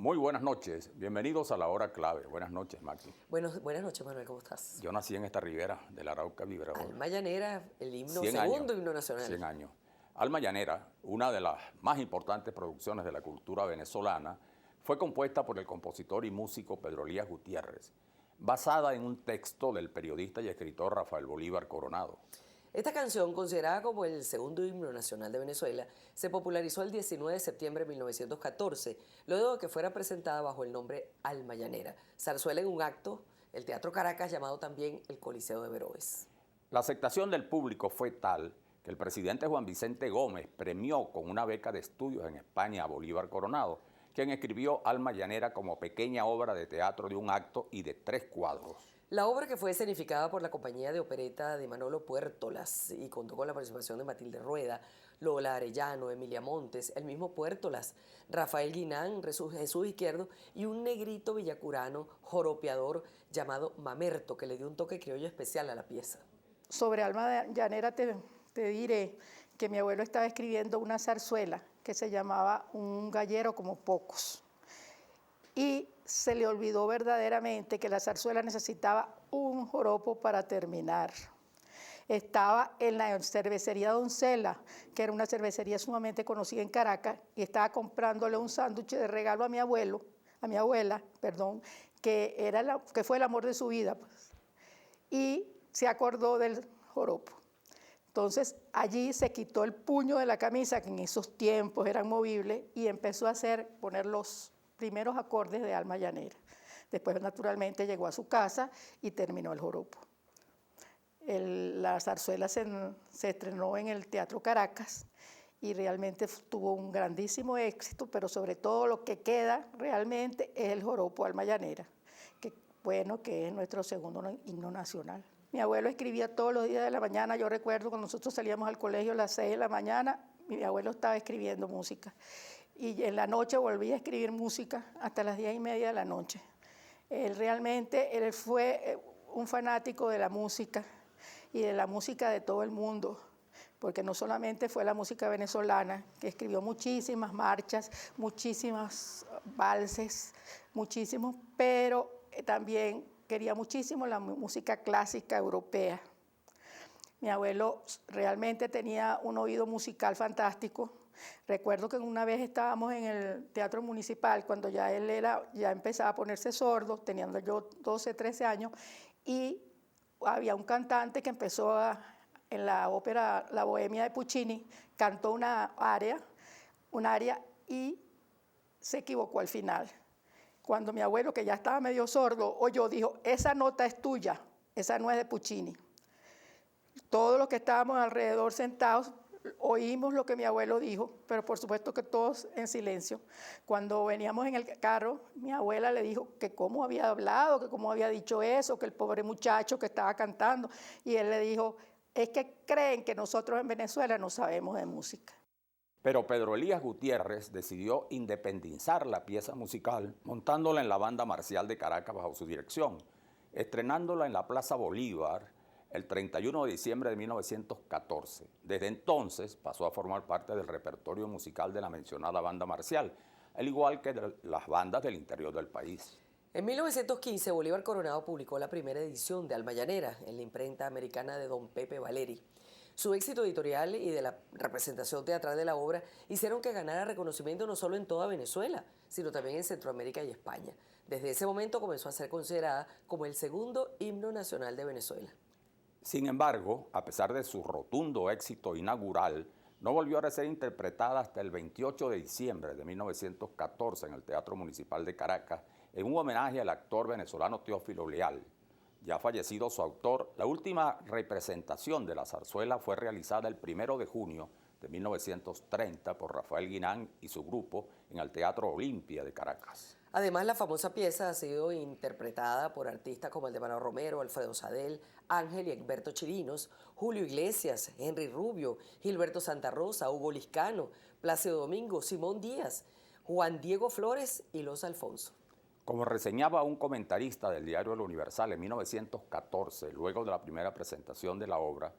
Muy buenas noches, bienvenidos a la hora clave. Buenas noches, Maxi. Buenas noches, Manuel, ¿cómo estás? Yo nací en esta ribera del Arauca Vibrador. Alma Llanera, el himno, 100 segundo años, himno nacional. 100 años. Alma Llanera, una de las más importantes producciones de la cultura venezolana, fue compuesta por el compositor y músico Pedro Elías Gutiérrez, basada en un texto del periodista y escritor Rafael Bolívar Coronado. Esta canción, considerada como el segundo himno nacional de Venezuela, se popularizó el 19 de septiembre de 1914, luego de que fuera presentada bajo el nombre Alma Llanera, zarzuela en un acto, el Teatro Caracas, llamado también el Coliseo de Vergés. La aceptación del público fue tal que el presidente Juan Vicente Gómez premió con una beca de estudios en España a Bolívar Coronado, quien escribió Alma Llanera como pequeña obra de teatro de un acto y de 3 cuadros. La obra, que fue escenificada por la compañía de opereta de Manolo Puertolas y contó con la participación de Matilde Rueda, Lola Arellano, Emilia Montes, el mismo Puertolas, Rafael Guinán, Jesús Izquierdo y un negrito villacurano joropeador llamado Mamerto, que le dio un toque criollo especial a la pieza. Sobre Alma Llanera te diré que mi abuelo estaba escribiendo una zarzuela que se llamaba Un gallero como pocos. Y se le olvidó verdaderamente que la zarzuela necesitaba un joropo para terminar. Estaba en la cervecería Doncella, que era una cervecería sumamente conocida en Caracas, y estaba comprándole un sándwich de regalo a mi abuela, que fue el amor de su vida, pues. Y se acordó del joropo. Entonces allí se quitó el puño de la camisa, que en esos tiempos eran movibles, y empezó a poner los primeros acordes de Alma Llanera. Después, naturalmente, llegó a su casa y terminó el joropo. La zarzuela se estrenó en el Teatro Caracas y realmente tuvo un grandísimo éxito, pero sobre todo lo que queda realmente es el joropo Alma Llanera, que es nuestro segundo himno nacional. Mi abuelo escribía todos los días de la mañana. Yo recuerdo cuando nosotros salíamos al colegio a las 6 de la mañana, mi abuelo estaba escribiendo música. Y en la noche volvía a escribir música hasta las 10:30 de la noche. Él fue un fanático de la música y de la música de todo el mundo, porque no solamente fue la música venezolana, que escribió muchísimas marchas, muchísimas valses, muchísimos, pero también quería muchísimo la música clásica europea. Mi abuelo realmente tenía un oído musical fantástico. Recuerdo que una vez estábamos en el Teatro Municipal, cuando ya empezaba a ponerse sordo, teniendo yo 12, 13 años, y había un cantante que empezó en la ópera La Bohemia de Puccini, cantó una aria y se equivocó al final. Cuando mi abuelo, que ya estaba medio sordo, dijo, esa nota es tuya, esa no es de Puccini. Todos los que estábamos alrededor sentados oímos lo que mi abuelo dijo, pero por supuesto que todos en silencio. Cuando veníamos en el carro, mi abuela le dijo que cómo había hablado, que cómo había dicho eso, que el pobre muchacho que estaba cantando. Y él le dijo, es que creen que nosotros en Venezuela no sabemos de música. Pero Pedro Elías Gutiérrez decidió independizar la pieza musical, montándola en la Banda Marcial de Caracas bajo su dirección, estrenándola en la Plaza Bolívar el 31 de diciembre de 1914. Desde entonces pasó a formar parte del repertorio musical de la mencionada Banda Marcial, al igual que de las bandas del interior del país. En 1915, Bolívar Coronado publicó la primera edición de Alma Llanera en la imprenta americana de don Pepe Valeri. Su éxito editorial y de la representación teatral de la obra hicieron que ganara reconocimiento no solo en toda Venezuela, sino también en Centroamérica y España. Desde ese momento comenzó a ser considerada como el segundo himno nacional de Venezuela. Sin embargo, a pesar de su rotundo éxito inaugural, no volvió a ser interpretada hasta el 28 de diciembre de 1914 en el Teatro Municipal de Caracas, en un homenaje al actor venezolano Teófilo Leal. Ya fallecido su autor, la última representación de la zarzuela fue realizada el 1 de junio de 1930 por Rafael Guinán y su grupo en el Teatro Olimpia de Caracas. Además, la famosa pieza ha sido interpretada por artistas como Aldemaro Romero, Alfredo Sadel, Ángel y Egberto Chirinos, Julio Iglesias, Henry Rubio, Gilberto Santa Rosa, Hugo Liscano, Plácido Domingo, Simón Díaz, Juan Diego Flores y Los Alfonso. Como reseñaba un comentarista del diario El Universal en 1914, luego de la primera presentación de la obra,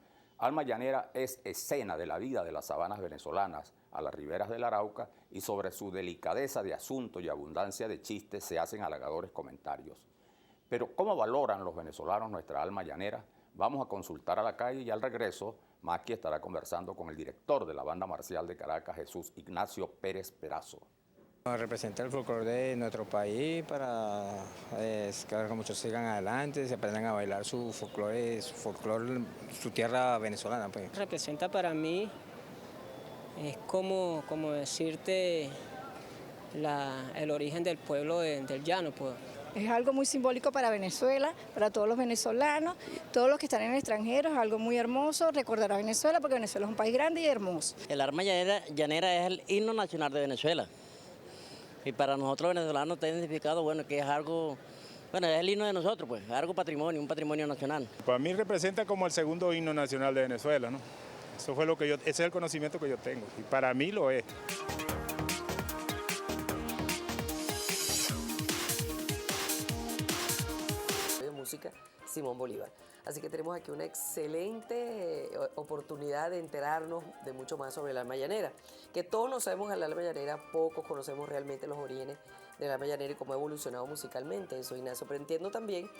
Alma Llanera es escena de la vida de las sabanas venezolanas a las riberas del Arauca y sobre su delicadeza de asunto y abundancia de chistes se hacen halagadores comentarios. Pero ¿cómo valoran los venezolanos nuestra alma llanera? Vamos a consultar a la calle y al regreso Maki estará conversando con el director de la Banda Marcial de Caracas, Jesús Ignacio Pérez Perazo. Representa el folclore de nuestro país para que muchos sigan adelante, se aprendan a bailar su folclore, su tierra venezolana. Pues. Representa para mí, es como decirte el origen del pueblo del llano. Pues. Es algo muy simbólico para Venezuela, para todos los venezolanos, todos los que están en el extranjero, es algo muy hermoso, recordar a Venezuela porque Venezuela es un país grande y hermoso. El arma llanera es el himno nacional de Venezuela. Y para nosotros venezolanos está identificado, bueno, que es algo, bueno, es el himno de nosotros, pues, es algo patrimonio, un patrimonio nacional. Para mí representa como el segundo himno nacional de Venezuela, ¿no? Eso fue ese es el conocimiento que yo tengo, y para mí lo es. De música, Simón Bolívar. Así que tenemos aquí una excelente oportunidad de enterarnos de mucho más sobre el alma llanera. Que todos nos sabemos al alma llanera, pocos conocemos realmente los orígenes del alma llanera y cómo ha evolucionado musicalmente. Eso, Ignacio. Pero entiendo también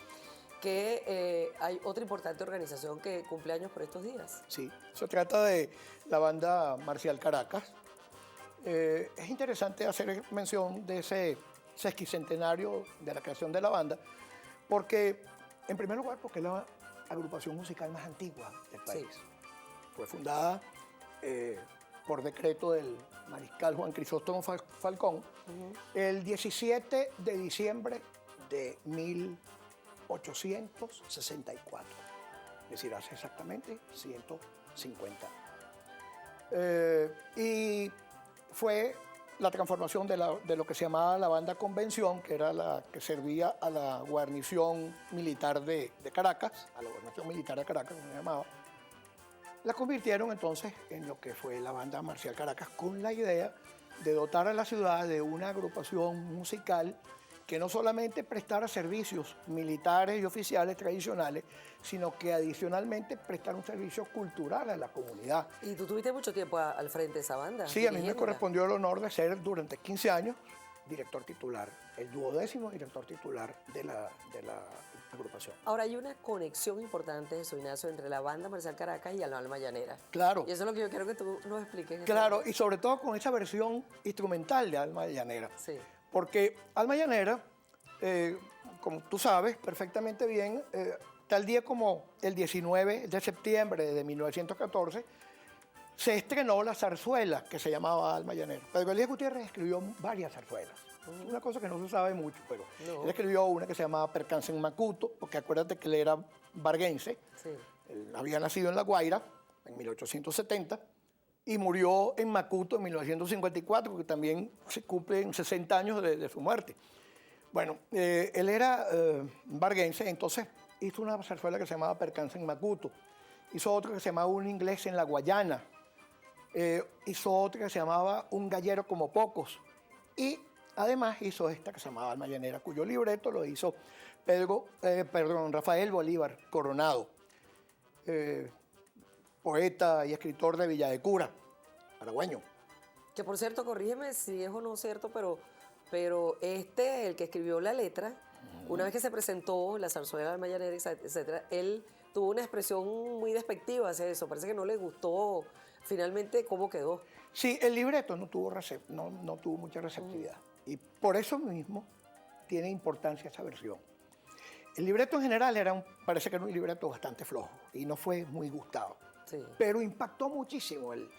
que hay otra importante organización que cumple años por estos días. Sí, se trata de la Banda Marcial Caracas. Es interesante hacer mención de ese sesquicentenario de la creación de la banda, porque, en primer lugar, porque es la agrupación musical más antigua del país. Sí. Fue fundada por decreto del mariscal Juan Crisóstomo Falcón el 17 de diciembre de 1864. Es decir, hace exactamente 150 años. Y fue la transformación de lo que se llamaba la banda convención, que era la que servía a la guarnición militar de Caracas, a la guarnición militar de Caracas, como se llamaba, la convirtieron entonces en lo que fue la Banda Marcial Caracas, con la idea de dotar a la ciudad de una agrupación musical que no solamente prestara servicios militares y oficiales tradicionales, sino que adicionalmente prestara un servicio cultural a la comunidad. ¿Y tú tuviste mucho tiempo al frente de esa banda? Sí, a mí me correspondió el honor de ser durante 15 años director titular, el 12º director titular de la agrupación. Ahora, hay una conexión importante, Jesús Ignacio, entre la Banda Marcial Caracas y el alma llanera. Claro. Y eso es lo que yo quiero que tú nos expliques. Claro, y sobre todo con esa versión instrumental de Alma Llanera. Sí. Porque Alma Llanera, como tú sabes perfectamente bien, tal día como el 19 de septiembre de 1914, se estrenó la zarzuela que se llamaba Alma Llanera. Pedro Elías Gutiérrez escribió varias zarzuelas. Una cosa que no se sabe mucho, pero él escribió una que se llamaba Percance en Macuto, porque acuérdate que él era varguense. Sí. Él había nacido en La Guaira en 1870 y murió en Macuto en 1954, porque también se cumplen 60 años de su muerte. Bueno, él era varguense, entonces hizo una zarzuela que se llamaba Percance en Macuto. Hizo otra que se llamaba Un inglés en la Guayana. Hizo otra que se llamaba Un gallero como pocos. Y además hizo esta que se llamaba Alma Llanera, cuyo libreto lo hizo Rafael Bolívar Coronado, poeta y escritor de Villa de Cura, paraguayo. Que por cierto, corrígeme si es o no cierto, pero el que escribió la letra, una vez que se presentó la zarzuela de Alma Llanera, etcétera, él tuvo una expresión muy despectiva hacia eso. Parece que no le gustó finalmente cómo quedó. Sí, el libreto no tuvo mucha receptividad. Y por eso mismo tiene importancia esa versión. El libreto en general parece que era un libreto bastante flojo y no fue muy gustado. Sí. Pero impactó muchísimo el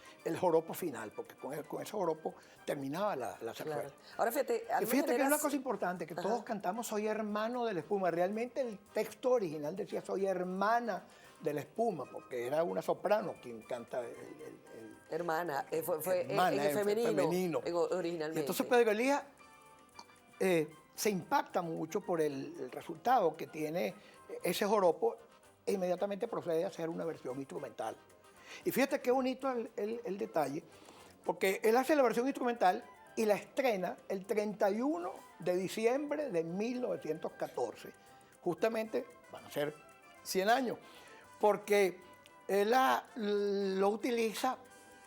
joropo final, porque con ese joropo terminaba la zarzuela. Claro. Ahora fíjate que es una cosa importante, que todos cantamos Soy hermano de la espuma. Realmente el texto original decía Soy hermana de la espuma, porque era una soprano quien canta hermana, fue hermana, en femenino originalmente. Entonces Pedro Elías se impacta mucho por el resultado que tiene ese joropo e inmediatamente procede a hacer una versión instrumental. Y fíjate qué bonito el detalle, porque él hace la versión instrumental y la estrena el 31 de diciembre de 1914. Justamente van a ser 100 años, porque Él lo utiliza,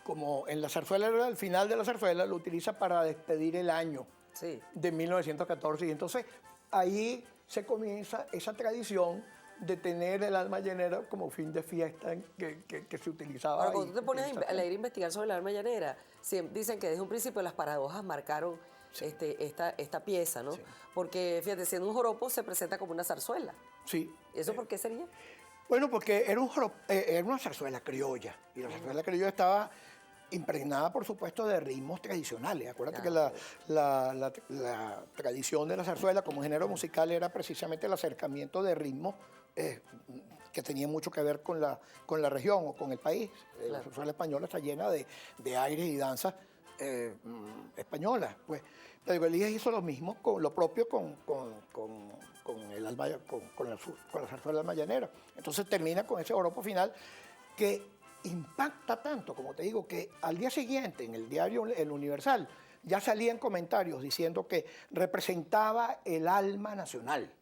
como en la zarzuela, al final de la zarzuela, lo utiliza para despedir el año de 1914. Y entonces ahí se comienza esa tradición de tener el alma llanera como fin de fiesta que se utilizaba. Ahora, cuando tú te pones a leer e investigar sobre el alma llanera, dicen que desde un principio las paradojas marcaron esta pieza, ¿no? Sí. Porque, fíjate, siendo un joropo se presenta como una zarzuela. Sí. ¿Eso por qué sería? Bueno, porque era una zarzuela criolla, y la zarzuela criolla estaba impregnada, por supuesto, de ritmos tradicionales. Acuérdate que la tradición de la zarzuela como género musical era precisamente el acercamiento de ritmos que tenían mucho que ver con la región o con el país. Claro. La zarzuela española está llena de aires y danzas españolas. Pues Pedro Elías hizo lo mismo, lo propio con la zarzuela alma llanera. Entonces termina con ese joropo final que impacta tanto, como te digo, que al día siguiente en el diario El Universal ya salían comentarios diciendo que representaba el alma nacional.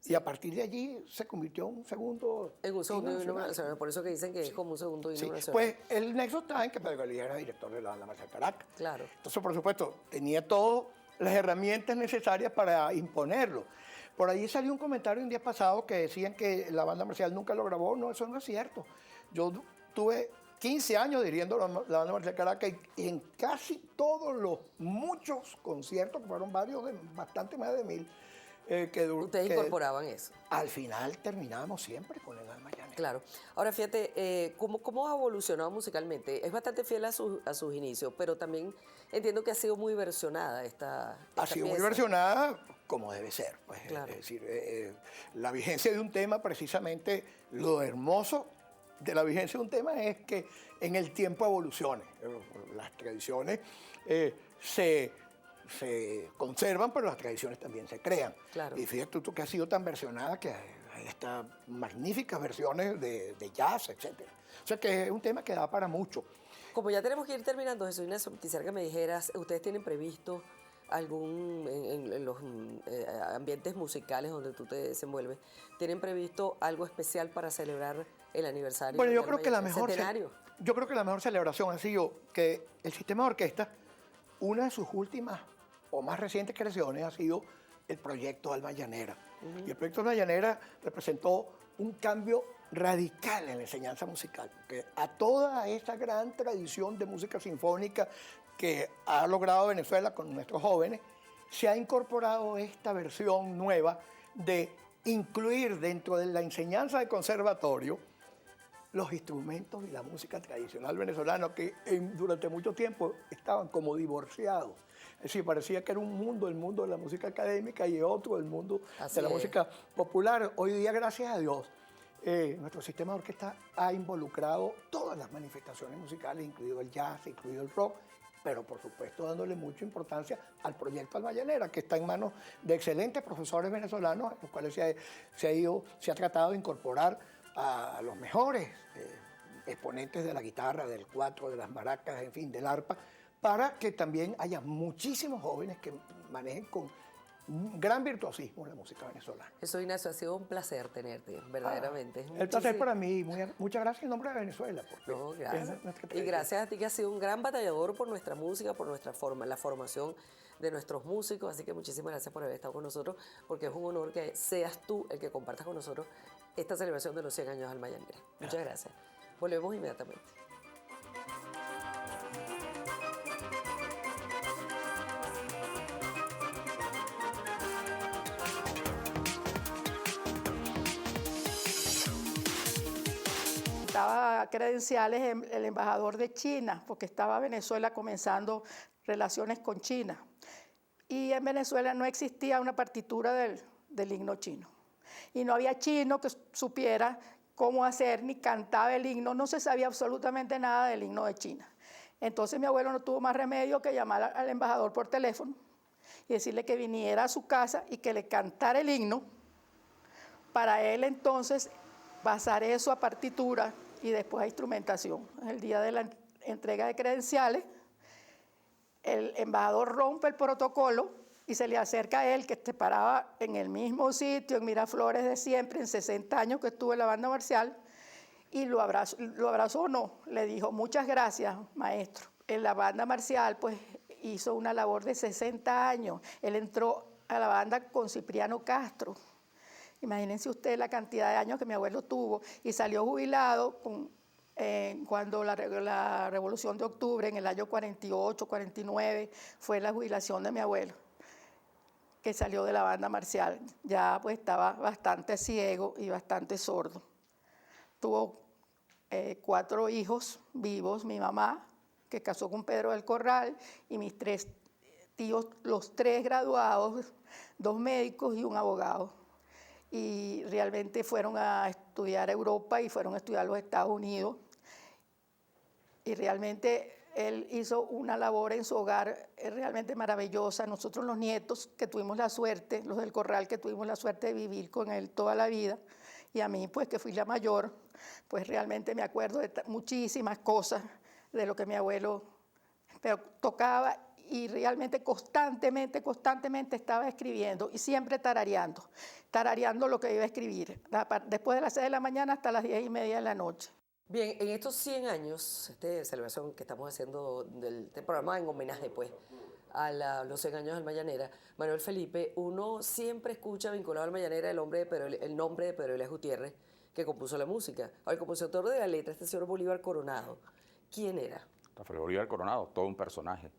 Y a partir de allí se convirtió en un segundo himno nacional. Por eso que dicen que es como un segundo himno nacional. Pues el nexo está en que Pedro Elías era director de la banda marcial Caracas. Claro. Entonces, por supuesto, tenía todas las herramientas necesarias para imponerlo. Por ahí salió un comentario un día pasado que decían que la banda marcial nunca lo grabó. No, eso no es cierto. Yo tuve 15 años dirigiendo la banda marcial Caracas y en casi todos los muchos conciertos, que fueron varios, bastante más de 1000, ustedes incorporaban eso. Al final terminábamos siempre con el alma llanera. Claro. Ahora, fíjate, ¿cómo ha evolucionado musicalmente? Es bastante fiel a sus inicios, pero también entiendo que ha sido muy versionada esta Ha sido pieza. muy versionada como debe ser. Pues, claro. Es decir, la vigencia de un tema, precisamente lo hermoso de la vigencia de un tema es que en el tiempo evolucione. Las tradiciones se conservan, pero las tradiciones también se crean. Claro. Y fíjate tú que ha sido tan versionada que hay estas magníficas versiones de jazz, etc. O sea que es un tema que da para mucho. Como ya tenemos que ir terminando, Jesús Ignacio, quisiera que me dijeras, ¿ustedes tienen previsto algún, en los ambientes musicales donde tú te desenvuelves, tienen previsto algo especial para celebrar el aniversario? Bueno, yo creo que la mejor celebración ha sido que el sistema de orquesta, una de sus últimas o más recientes creaciones ha sido el proyecto Alma Llanera. Y el proyecto Alma Llanera representó un cambio radical en la enseñanza musical, que a toda esta gran tradición de música sinfónica que ha logrado Venezuela con nuestros jóvenes, se ha incorporado esta versión nueva de incluir dentro de la enseñanza de conservatorio los instrumentos y la música tradicional venezolana que durante mucho tiempo estaban como divorciados. Es decir, parecía que era un mundo, el mundo de la música académica y otro, el mundo de la música popular. Hoy día, gracias a Dios, nuestro sistema de orquesta ha involucrado todas las manifestaciones musicales, incluido el jazz, incluido el rock, pero por supuesto dándole mucha importancia al proyecto Alma Llanera, que está en manos de excelentes profesores venezolanos, en los cuales se ha tratado de incorporar a los mejores exponentes de la guitarra, del cuatro, de las maracas, en fin, del arpa, para que también haya muchísimos jóvenes que manejen con gran virtuosismo la música venezolana. Jesús Ignacio, ha sido un placer tenerte, verdaderamente. El placer para mí. Muchas gracias en nombre de Venezuela. No, gracias. Y gracias a ti, que has sido un gran batallador por nuestra música, por la formación de nuestros músicos. Así que muchísimas gracias por haber estado con nosotros, porque es un honor que seas tú el que compartas con nosotros esta celebración de los 100 años de Alma Llanera. Muchas gracias. Volvemos inmediatamente. Estaba credenciales el embajador de China, porque estaba Venezuela comenzando relaciones con China. Y en Venezuela no existía una partitura del himno chino. Y no había chino que supiera cómo hacer ni cantaba el himno, no se sabía absolutamente nada del himno de China. Entonces mi abuelo no tuvo más remedio que llamar al embajador por teléfono y decirle que viniera a su casa y que le cantara el himno, para él entonces pasar eso a partitura y después a instrumentación. El día de la entrega de credenciales, el embajador rompe el protocolo y se le acerca a él, que se paraba en el mismo sitio, en Miraflores de siempre, en 60 años que estuve en la banda marcial, y lo abrazó o no, le dijo, muchas gracias, maestro. En la banda marcial, pues, hizo una labor de 60 años. Él entró a la banda con Cipriano Castro. Imagínense usted la cantidad de años que mi abuelo tuvo y salió jubilado cuando la Revolución de Octubre, en el año 48, 49, fue la jubilación de mi abuelo, que salió de la banda marcial. Ya pues estaba bastante ciego y bastante sordo. Tuvo 4 hijos vivos, mi mamá, que casó con Pedro del Corral, y mis 3 tíos, los 3 graduados, 2 médicos y un abogado. Y realmente fueron a estudiar a Europa y fueron a estudiar a los Estados Unidos. Y realmente él hizo una labor en su hogar realmente maravillosa. Nosotros los nietos que tuvimos la suerte, los del Corral que tuvimos la suerte de vivir con él toda la vida, y a mí pues que fui la mayor, pues realmente me acuerdo de muchísimas cosas de lo que mi abuelo tocaba, y realmente constantemente estaba escribiendo y siempre tarareando lo que iba a escribir, después de las 6 de la mañana hasta las 10:30 de la noche. Bien, en estos 100 años, esta celebración que estamos haciendo del programa en homenaje pues a los 100 años del Mañanera, Manuel Felipe, uno siempre escucha vinculado al Mañanera el nombre de Pedro Elias Gutiérrez, que compuso la música. Ahora, el compositor de la letra, este señor Bolívar Coronado, ¿quién era? Rafael Bolívar Coronado, todo un personaje.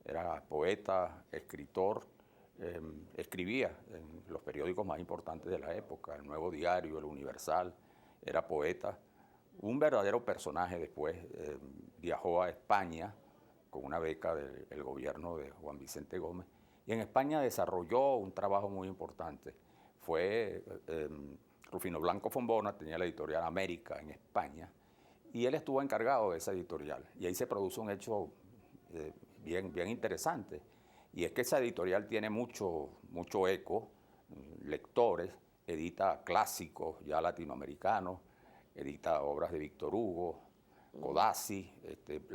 Era poeta, escritor, escribía en los periódicos más importantes de la época, el Nuevo Diario, el Universal, era poeta. Un verdadero personaje. Después viajó a España con una beca del gobierno de Juan Vicente Gómez, y en España desarrolló un trabajo muy importante. Fue Rufino Blanco Fombona, tenía la editorial América en España, y él estuvo encargado de esa editorial. Y ahí se produjo un hecho bien interesante, y es que esa editorial tiene mucho eco, lectores, edita clásicos ya latinoamericanos, edita obras de Víctor Hugo, Codazzi,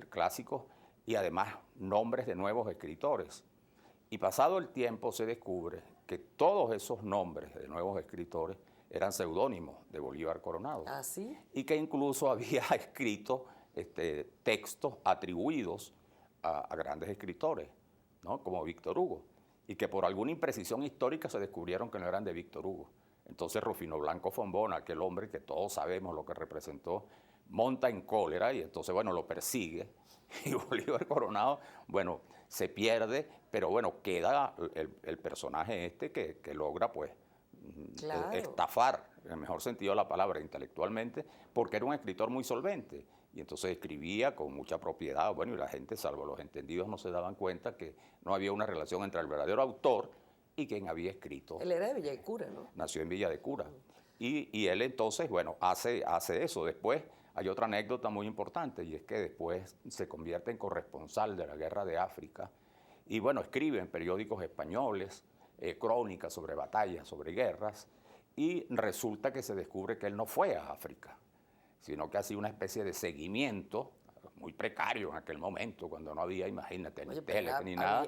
clásicos, y además nombres de nuevos escritores. Y pasado el tiempo se descubre que todos esos nombres de nuevos escritores eran seudónimos de Bolívar Coronado. ¿Ah, sí? Y que incluso había escrito textos atribuidos a grandes escritores, ¿no? Como Víctor Hugo, y que por alguna imprecisión histórica se descubrieron que no eran de Víctor Hugo. Entonces Rufino Blanco Fombona, aquel hombre que todos sabemos lo que representó, monta en cólera y entonces, bueno, lo persigue. Y Bolívar Coronado, bueno, se pierde, pero bueno, queda el personaje que logra, pues, Claro. estafar, en el mejor sentido de la palabra, intelectualmente, porque era un escritor muy solvente. Y entonces escribía con mucha propiedad, bueno, y la gente, salvo los entendidos, no se daban cuenta que no había una relación entre el verdadero autor y quien había escrito. Él era de Villa de Cura, ¿no? Nació en Villa de Cura. Y él entonces, bueno, hace eso. Después hay otra anécdota muy importante, y es que después se convierte en corresponsal de la Guerra de África. Y bueno, escribe en periódicos españoles, crónicas sobre batallas, sobre guerras, y resulta que se descubre que él no fue a África, sino que hacía una especie de seguimiento muy precario en aquel momento, cuando no había, imagínate, ni tele ni nada,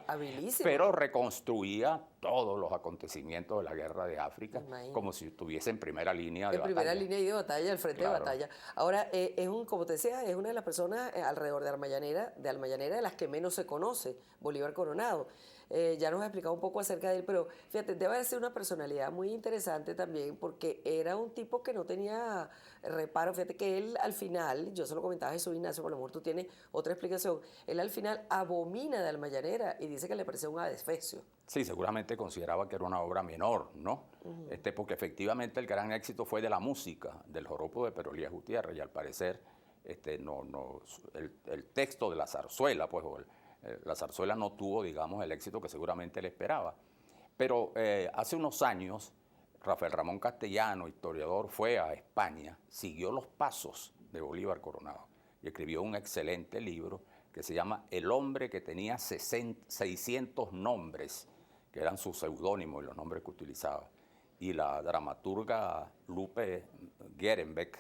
pero reconstruía todos los acontecimientos de la Guerra de África como si estuviese en primera línea de batalla. En primera línea de batalla, al frente de batalla. Ahora, como te decía, es una de las personas alrededor de Almayanera de las que menos se conoce, Bolívar Coronado. Ya nos ha explicado un poco acerca de él, pero fíjate, debe ser una personalidad muy interesante también, porque era un tipo que no tenía reparo. Fíjate que él al final, yo se lo comentaba a Jesús Ignacio, por lo mejor tú tienes otra explicación, él al final abomina de Almayanera y dice que le pareció un adefesio. Sí, seguramente consideraba que era una obra menor, ¿no? Porque efectivamente el gran éxito fue de la música, del joropo de Pedro Elias Gutiérrez, y al parecer el texto de la zarzuela, pues, la zarzuela no tuvo, digamos, el éxito que seguramente él esperaba. Pero hace unos años, Rafael Ramón Castellano, historiador, fue a España, siguió los pasos de Bolívar Coronado y escribió un excelente libro que se llama El hombre que tenía 600 nombres, que eran sus seudónimos y los nombres que utilizaba. Y la dramaturga Lupe Gerenbeck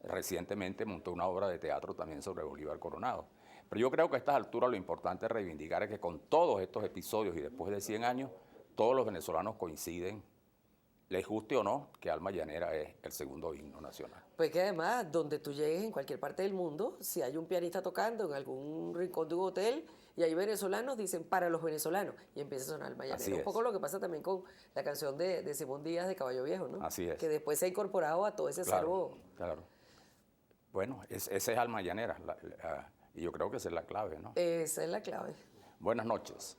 recientemente montó una obra de teatro también sobre Bolívar Coronado. Pero yo creo que a estas alturas lo importante es reivindicar que con todos estos episodios y después de 100 años, todos los venezolanos coinciden les guste o no, que Alma Llanera es el segundo himno nacional. Pues que además, donde tú llegues en cualquier parte del mundo, si hay un pianista tocando en algún rincón de un hotel y hay venezolanos, dicen para los venezolanos y empieza a sonar Alma Llanera. Así Un es. poco lo que pasa también con la canción de Simón Díaz de Caballo Viejo, ¿no? Así es. Que después se ha incorporado a todo ese acervo. Claro. Bueno, ese es Alma Llanera y yo creo que esa es la clave, ¿no? Esa es la clave. Buenas noches.